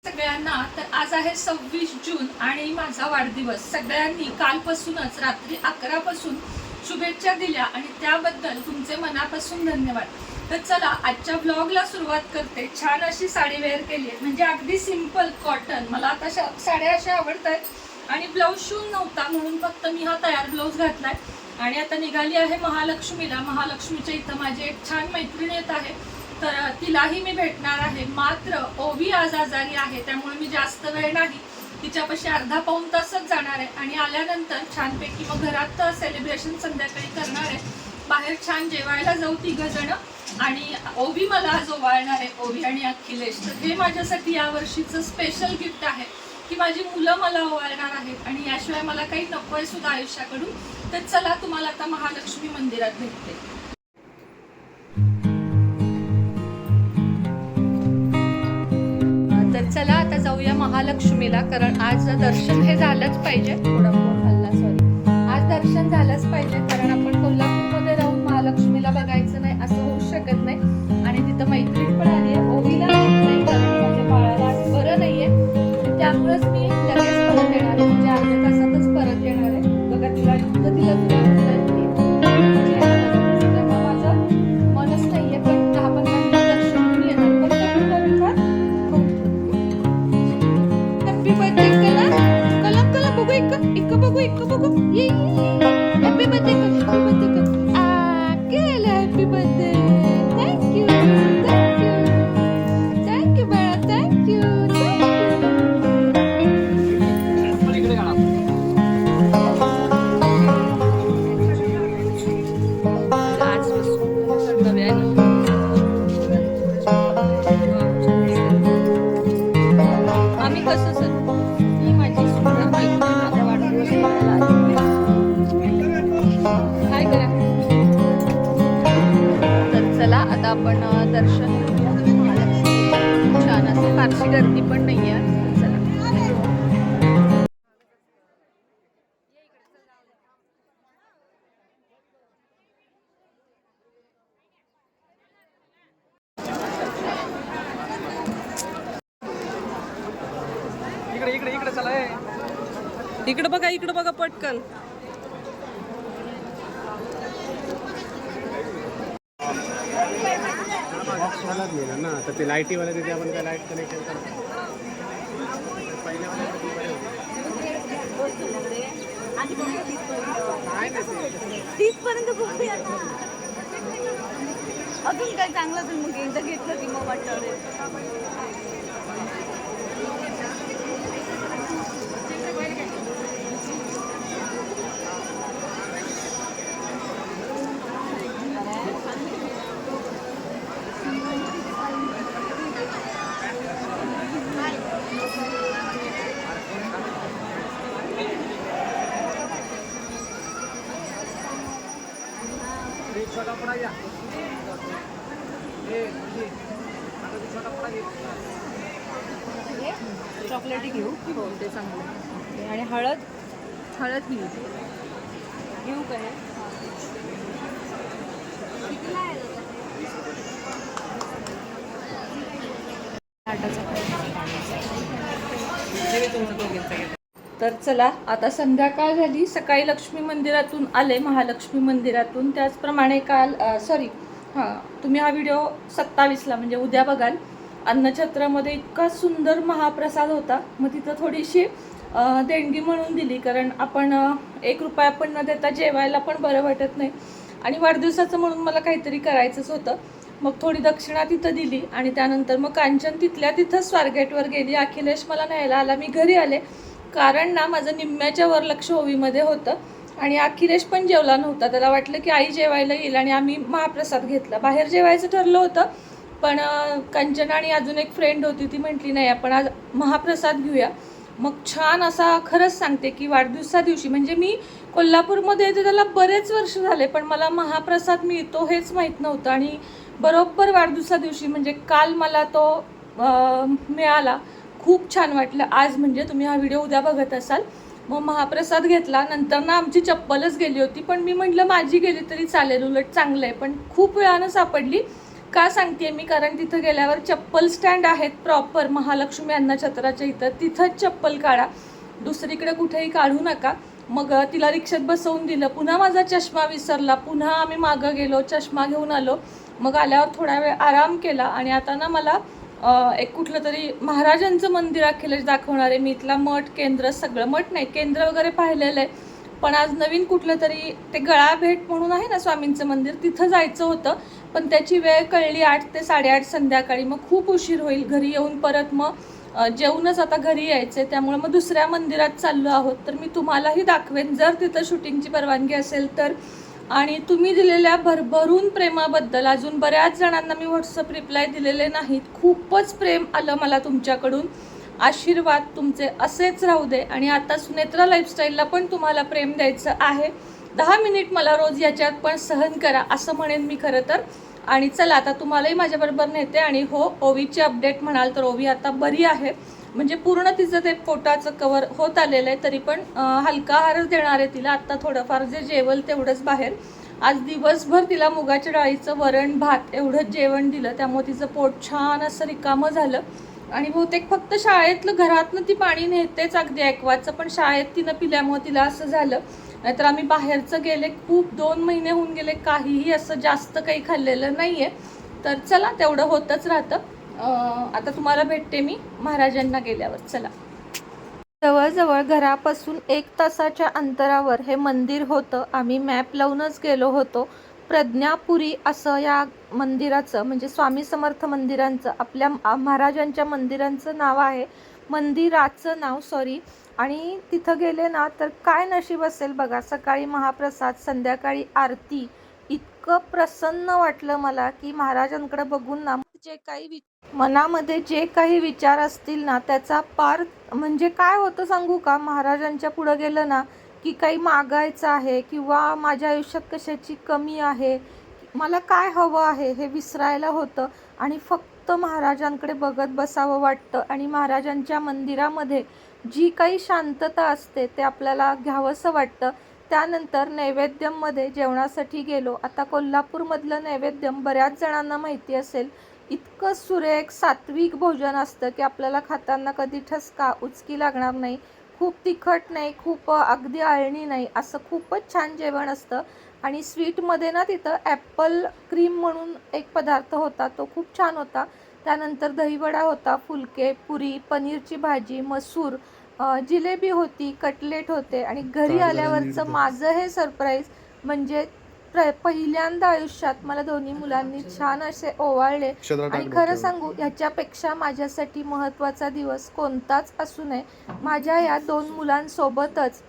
सगळ्यांना तर आज आहे 26 जून आणि माझा वाढदिवस. सगळ्यांनी कालपासूनच रात्री 11 पासून शुभेच्छा दिल्या आणि त्याबद्दल तुमचे मनापासून धन्यवाद. तर चला आजच्या ब्लॉगला सुरुवात करते. छान अशी साडी वेअर केली आहे, म्हणजे अगदी सिंपल कॉटन. मला आता साड्या अशा आवडतात आणि ब्लाऊज शिवून नव्हता म्हणून फक्त मी हा तयार ब्लाऊज घातलाय आणि आता निघाली आहे महालक्ष्मीला. महालक्ष्मीच्या इथं माझी एक छान मैत्रीण येत आहे, तर तिलाही मी भेटणार आहे. मात्र ओवी आज आजारी आहे, त्यामुळे मी जास्त वेळ नाही, तिच्यापाशी अर्धा पाऊण तासच जाणार आहे आणि आल्यानंतर छानपैकी मग घरात सेलिब्रेशन संध्याकाळी करणार आहे. बाहेर छान जेवायला जाऊ तिघं जण आणि ओवी मला आज ओवाळणार आहे, ओवी आणि अखिलेश. तर हे माझ्यासाठी यावर्षीचं स्पेशल गिफ्ट आहे की माझी मुलं मला ओवाळणार आहेत आणि याशिवाय मला काही नकोय सुद्धा आयुष्याकडून. तर चला तुम्हाला आता महालक्ष्मी मंदिरात भेटते. तर चला आता जाऊया महालक्ष्मीला, कारण आज दर्शन हे झालंच पाहिजे. थोडा फोन हल्ला, सॉरी. आज दर्शन झालंच पाहिजे, कारण आपण कोल्हापूरमध्ये राहून महालक्ष्मीला बघायचं नाही असं होऊ शकत नाही. आणि तिथं मैत्रीण पण आली आहे, ओवीला नाही कारण माझ्या बाळाला आज बरं नाहीये, त्यामुळेच मी लगेच परत येणार आहे, म्हणजे अर्ध्या तासातच परत येणार आहे. बघा तिला माझं मनच नाहीये, पण 10-15 मिनिट दर्शन घेऊन येणार. हॅपी बर्थडे कलम कलम बघू, एक बघू, एक बघू. ये हॅपी बर्थडे कर, हॅपी बर्थडे कर. केलं हॅपी बर्थडे. थँक्यू थँक्यू बाळा, थँक्यू आम्ही कसं सर ही माझी सुद्धा माझा वाढदिवस काय करा. तर चला आता आपण दर्शन छान असं, फारशी गर्दी पण नाही आहे. चला इकडे चला. इकडे बघा पटकन. बॉक्स वालाच मिळणार ना, तर ते लाईटीवाला तिथे आपण काय लाईट कनेक्शन करतो. अजून काय चांगलं असेल मग एकदा घेतलं की मग वाटतं छोटा पड़ा या चॉकलेटी घेऊ. हो ते चांगलं. आणि हळद हळद घेऊ घेऊ काय तर चला आता संध्याकाळ झाली. सकाळी लक्ष्मी मंदिरातून आले, महालक्ष्मी मंदिरातून. त्याचप्रमाणे काल तुम्ही हा व्हिडिओ 27ला म्हणजे उद्या बघाल. अन्नछत्रामध्ये इतका सुंदर महाप्रसाद होता, मग तिथं थोडीशी देणगी म्हणून दिली, कारण आपण 1 रुपया पण न देता जेवायला पण बरं वाटत नाही आणि वाढदिवसाचं म्हणून मला काहीतरी करायचंच होतं. मग थोडी दक्षिणा तिथं दिली आणि त्यानंतर मग कांचन तिथल्या तिथं स्वारगेटवर गेली. अखिलेश मला न्यायला आला, मी घरी आले, कारण ना माझं निम्म्याच्या वर लक्ष ओवीमध्ये होतं आणि अखिलेश पण जेवला नव्हता. त्याला वाटलं की आई जेवायला येईल आणि आम्ही महाप्रसाद घेतला. बाहेर जेवायचं ठरलं होतं, पण कंचन आणि अजून एक फ्रेंड होती, ती म्हटली नाही आपण आज महाप्रसाद घेऊया. मग छान असा, खरंच सांगते की वाढदिवसा दिवशी, म्हणजे मी कोल्हापूरमध्ये येते त्याला बरेच वर्ष झाले, पण मला महाप्रसाद मिळतो हेच माहीत नव्हतं आणि बरोबर वाढदिवसा दिवशी म्हणजे काल मला तो मिळाला. खूप छान वाटलं. आज म्हणजे तुम्ही हा व्हिडिओ उद्या बघत असाल. मग महाप्रसाद घेतला, नंतर ना आमची चप्पलच गेली होती, पण मी म्हटलं माझी गेली तरी चालेल, उलट चांगलं आहे, पण खूप वेळानं सापडली. का सांगते मी, कारण तिथं गेल्यावर चप्पल स्टँड आहेत प्रॉपर महालक्ष्मी अन्नछत्राच्या इथं, तिथंच चप्पल काढा, दुसरीकडे कुठेही काढू नका. मग तिला रिक्षात बसवून दिलं, पुन्हा माझा चष्मा विसरला, पुन्हा आम्ही मागं गेलो, चष्मा घेऊन आलो. मग आल्यावर थोडा वेळ आराम केला आणि आता ना मला एक कुठलं तरी महाराजांचं मंदिर अखिलेश दाखवणार आहे. मी इथला मठ केंद्र सगळं, मठ नाही केंद्र वगैरे पाहिलेलं आहे, पण आज नवीन कुठलं तरी ते गळा भेट म्हणून आहे ना स्वामींचं मंदिर, तिथं जायचं होतं. पण त्याची वेळ कळली 8 ते 8:30 संध्याकाळी, मग खूप उशीर होईल. घरी येऊन परत मग जेवूनच आता घरी यायचं आहे, त्यामुळे मग दुसऱ्या मंदिरात चाललो आहोत. तर मी तुम्हालाही दाखवेन जर तिथं शूटिंगची परवानगी असेल तर. आणि तुम्ही दिलेल्या भरभरून प्रेमाबद्दल, अजून बऱ्याच जणांना मी व्हॉट्सअप रिप्लाय दिलेले नाहीत, खूपच प्रेम आलं मला तुमच्याकडून. आशीर्वाद तुमचे असेच राहू दे. आणि आता सुनेत्रा लाईफस्टाईलला पण तुम्हाला प्रेम द्यायचं आहे. 10 मिनिट मला रोज याच्यात पण सहन करा असं म्हणेन मी खरं तर. आणि चला आता तुम्हालाही माझ्याबरोबर नेते. आणि हो, ओवीची अपडेट म्हणाल तर ओवी आता बरी आहे, म्हणजे पूर्ण तिचं ते पोटाचं कवर होत आलेलं आहे, तरी पण हलका आहारच देणार आहे तिला. आत्ता थोडंफार जे जेवल तेवढंच बाहेर. आज दिवसभर तिला मुगाच्या डाळीचं वरण भात एवढंच जेवण दिलं, त्यामुळे तिचं पोट छान असं रिकामं झालं. आणि बहुतेक फक्त शाळेतलं, घरातनं ती पाणी नेतेच अगदी ॲक्वाचं, पण शाळेत तिनं पिल्यामुळे तिला असं झालं. नाहीतर आम्ही बाहेरचं गेले खूप, 2 महिने होऊन गेले, काहीही असं जास्त काही खाल्लेलं नाही आहे. तर चला, तेवढं होतच राहतं. आता तुम्हाला भेटते मी महाराजांना गेल्यावर. चला. जवळजवळ घरापासून 1 तासाच्या अंतरावर हे मंदिर होतं. आम्ही मॅप लावूनच गेलो होतो. प्रज्ञापुरी असं या मंदिराचं, म्हणजे स्वामी समर्थ मंदिरांचं, आपल्या महाराजांच्या मंदिरांचं नाव आहे, मंदिराचं नाव सॉरी. आणि तिथं गेले ना तर काय नशीब असेल बघा, सकाळी महाप्रसाद, संध्याकाळी आरती. इतकं प्रसन्न वाटलं मला की महाराजांकडे बघून ना मनामध्ये जे काही विचार असतील ना त्याचा पार, म्हणजे काय होतं सांगू का, महाराजांच्या पुढे गेलं ना की काही मागायचं आहे किंवा माझ्या आयुष्यात कशाची कमी आहे, मला काय हवं आहे हे विसरायला होतं. आणि फक्त महाराजांकडे बघत बसावं वाटतं. आणि महाराजांच्या मंदिरामध्ये जी काही शांतता असते ते आपल्याला घ्यावंसं वाटतं. त्यानंतर नैवेद्यममध्ये जेवणासाठी गेलो. आता कोल्हापूरमधलं नैवेद्यम बऱ्याच जणांना माहिती असेल, इतकं सुरेख सात्विक भोजन असतं की आपल्याला खाताना कधी ठसका उचकी लागणार नाही. खूप तिखट नाही, खूप अगदी आळणी नाही, असं खूपच छान जेवण असतं. आणि स्वीटमध्ये ना तिथं ॲपल क्रीम म्हणून एक पदार्थ होता, तो खूप छान होता. त्यानंतर दहीवडा होता, फुलके, पुरी, पनीरची भाजी, मसूर, जिलेबी होती, कटलेट होते. आणि घरी आल्यावरचं माझं हे सरप्राईज म्हणजे पहिल्यांदा आयुष्यात मला दोन्ही मुलांनी छान असे ओवाळले. आणि खरं सांगू, ह्याच्यापेक्षा माझ्यासाठी महत्त्वाचा दिवस कोणताच असू नये. माझ्या या 2 मुलांसोबतच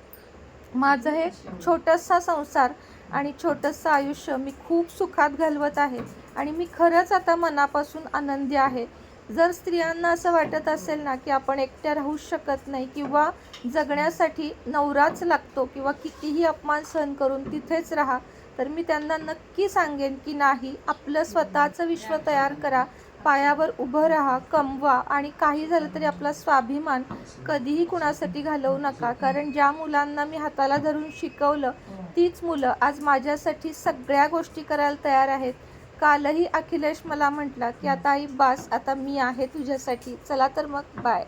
माझं हे छोटासा संसार आणि छोटंसं आयुष्य मी खूप सुखात घालवत आहे. आणि मी खरंच आता मनापासून आनंदी आहे. जर स्त्रियांना असं वाटत असेल ना की आपण एकट्या राहूच शकत नाही किंवा जगण्यासाठी नवराच लागतो किंवा कितीही अपमान सहन करून तिथेच राहा, तर मी त्यांना नक्की सांगेन की नाही, आपलं स्वतःचं विश्व तयार करा, पायावर उभं राहा, कमवा. आणि काही झालं तरी आपला स्वाभिमान कधीही कुणासाठी घालवू नका. कारण ज्या मुलांना मी हाताला धरून शिकवलं तीच मुलं आज माझ्यासाठी सगळ्या गोष्टी करायला तयार आहेत. कालही अखिलेश मला म्हटला की आता आई बास, आता मी आहे तुझ्यासाठी. चला तर मग बाय.